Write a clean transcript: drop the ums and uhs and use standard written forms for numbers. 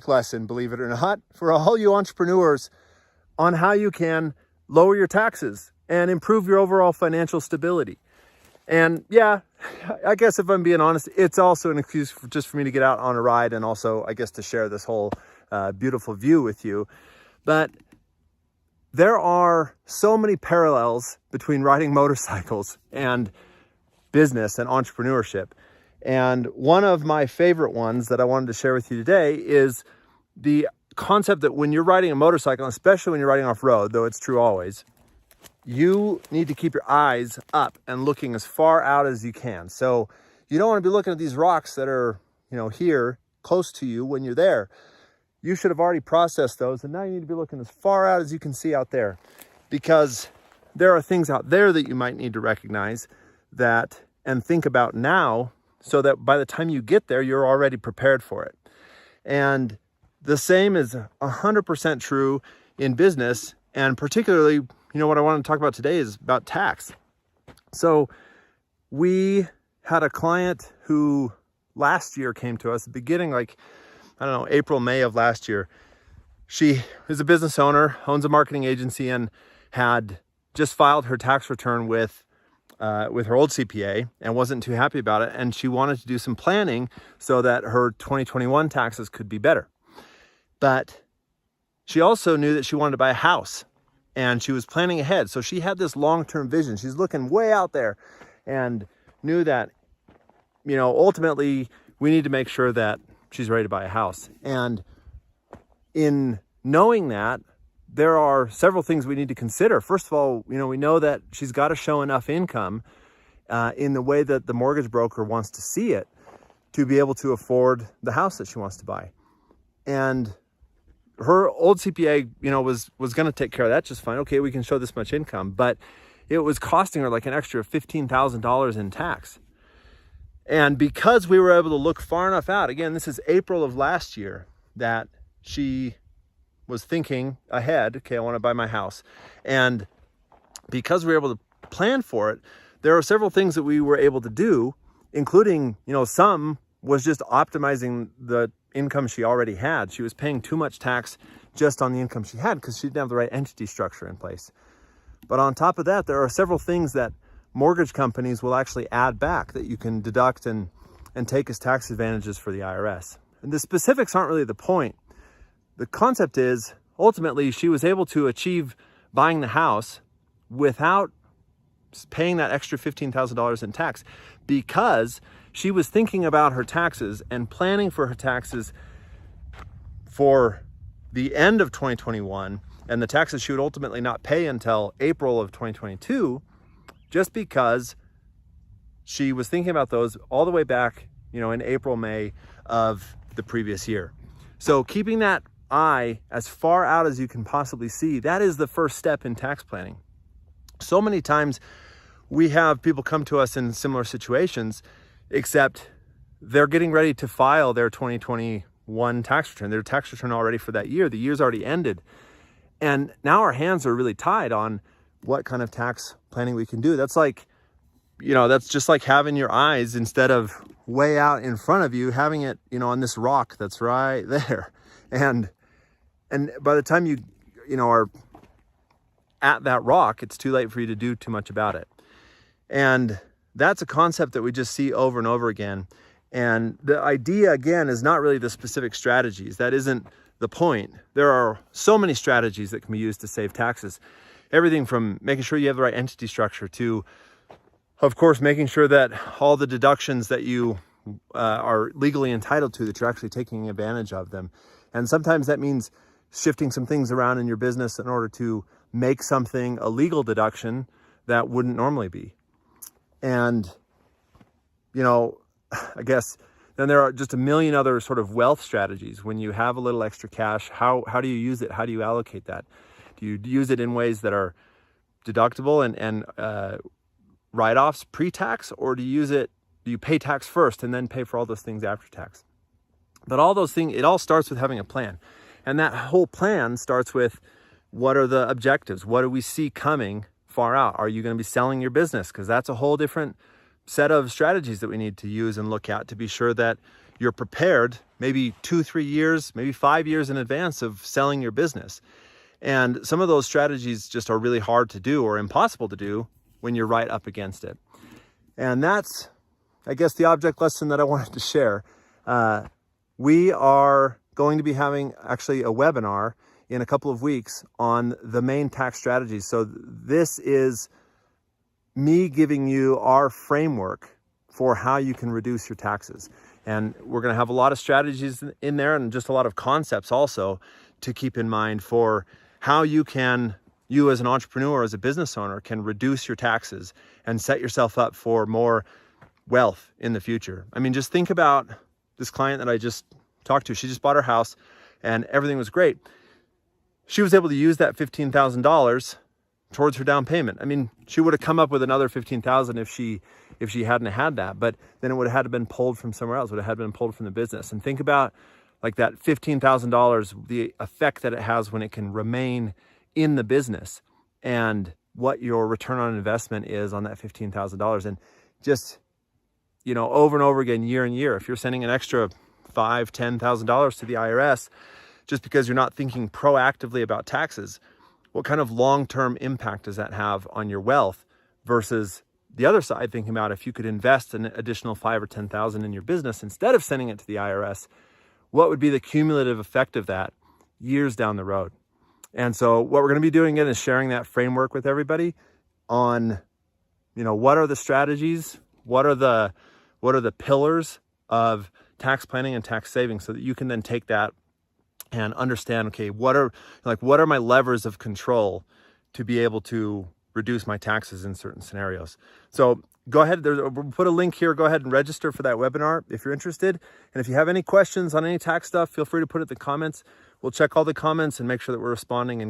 lesson, believe it or not, for all you entrepreneurs on how you can lower your taxes and improve your overall financial stability. And yeah, I guess if I'm being honest, it's also an excuse for me to get out on a ride, and also, I guess, to share this whole beautiful view with you. But there are so many parallels between riding motorcycles and business and entrepreneurship. And one of my favorite ones that I wanted to share with you today is the concept that when you're riding a motorcycle, especially when you're riding off-road, though it's true always, you need to keep your eyes up and looking as far out as you can. So you don't want to be looking at these rocks that are, here close to you when you're there. You should have already processed those, and now you need to be looking as far out as you can see out there, because there are things out there that you might need to recognize that and think about now, so that by the time you get there, you're already prepared for it. And the same is 100% true in business, and particularly, what I want to talk about today is about tax. So we had a client who last year came to us, beginning April, May of last year. She is a business owner, owns a marketing agency, and had just filed her tax return with her old CPA and wasn't too happy about it. And she wanted to do some planning so that her 2021 taxes could be better. But she also knew that she wanted to buy a house, and she was planning ahead. So she had this long-term vision. She's looking way out there and knew that, ultimately we need to make sure that she's ready to buy a house. And in knowing that, there are several things we need to consider. First of all, we know that she's got to show enough income in the way that the mortgage broker wants to see it to be able to afford the house that she wants to buy. And her old CPA, was going to take care of that just fine. Okay, we can show this much income, but it was costing her like an extra $15,000 in tax. And because we were able to look far enough out, again, this is April of last year, that she was thinking ahead. Okay, I want to buy my house. And because we were able to plan for it, there are several things that we were able to do, including, some was just optimizing the income she already had. She was paying too much tax just on the income she had because she didn't have the right entity structure in place. But on top of that, there are several things that mortgage companies will actually add back that you can deduct and take as tax advantages for the IRS. And the specifics aren't really the point. The concept is, ultimately, she was able to achieve buying the house without paying that extra $15,000 in tax, because she was thinking about her taxes and planning for her taxes for the end of 2021 and the taxes she would ultimately not pay until April of 2022, just because she was thinking about those all the way back, in April, May of the previous year. So keeping that eye as far out as you can possibly see, that is the first step in tax planning. So many times we have people come to us in similar situations, except they're getting ready to file their 2021 tax return, their tax return already for that year. The year's already ended. And now our hands are really tied on what kind of tax planning we can do. That's that's just like having your eyes, instead of way out in front of you, having it, on this rock that's right there. And by the time you are at that rock, it's too late for you to do too much about it. And that's a concept that we just see over and over again. And the idea, again, is not really the specific strategies. That isn't the point. There are so many strategies that can be used to save taxes. Everything from making sure you have the right entity structure to, of course, making sure that all the deductions that you are legally entitled to, that you're actually taking advantage of them. And sometimes that means shifting some things around in your business in order to make something a legal deduction that wouldn't normally be. And, I guess then there are just a million other sort of wealth strategies. When you have a little extra cash, how do you use it? How do you allocate that? Do you use it in ways that are deductible and write-offs pre-tax, or do you pay tax first and then pay for all those things after tax? But all those things, it all starts with having a plan. And that whole plan starts with, what are the objectives? What do we see coming far out? Are you going to be selling your business? Because that's a whole different set of strategies that we need to use and look at to be sure that you're prepared maybe 2-3 years, maybe 5 years in advance of selling your business. And some of those strategies just are really hard to do or impossible to do when you're right up against it. And that's, I guess, the object lesson that I wanted to share. We are going to be having actually a webinar in a couple of weeks on the main tax strategies. So this is me giving you our framework for how you can reduce your taxes. And we're going to have a lot of strategies in there and just a lot of concepts also to keep in mind for how you as an entrepreneur, as a business owner, can reduce your taxes and set yourself up for more wealth in the future. I mean, just think about this client that I just talked to. She just bought her house and everything was great. She was able to use that $15,000 towards her down payment. I mean, she would have come up with another $15,000 if she hadn't had that, but then it would have had to been pulled from somewhere else, would have had been pulled from the business. And think about like that $15,000, the effect that it has when it can remain in the business and what your return on investment is on that $15,000. And just, over and over again, year and year, if you're sending an extra $5,000, $10,000 to the IRS, just because you're not thinking proactively about taxes, what kind of long-term impact does that have on your wealth versus the other side, thinking about if you could invest an additional $5,000 or $10,000 in your business instead of sending it to the IRS, what would be the cumulative effect of that years down the road? And so what we're going to be doing is sharing that framework with everybody on, what are the strategies, what are the pillars of tax planning and tax saving, so that you can then take that and understand, okay, what are my levers of control to be able to reduce my taxes in certain scenarios. So go ahead, we'll put a link here. Go ahead and register for that webinar if you're interested. And if you have any questions on any tax stuff, feel free to put it in the comments. We'll check all the comments and make sure that we're responding and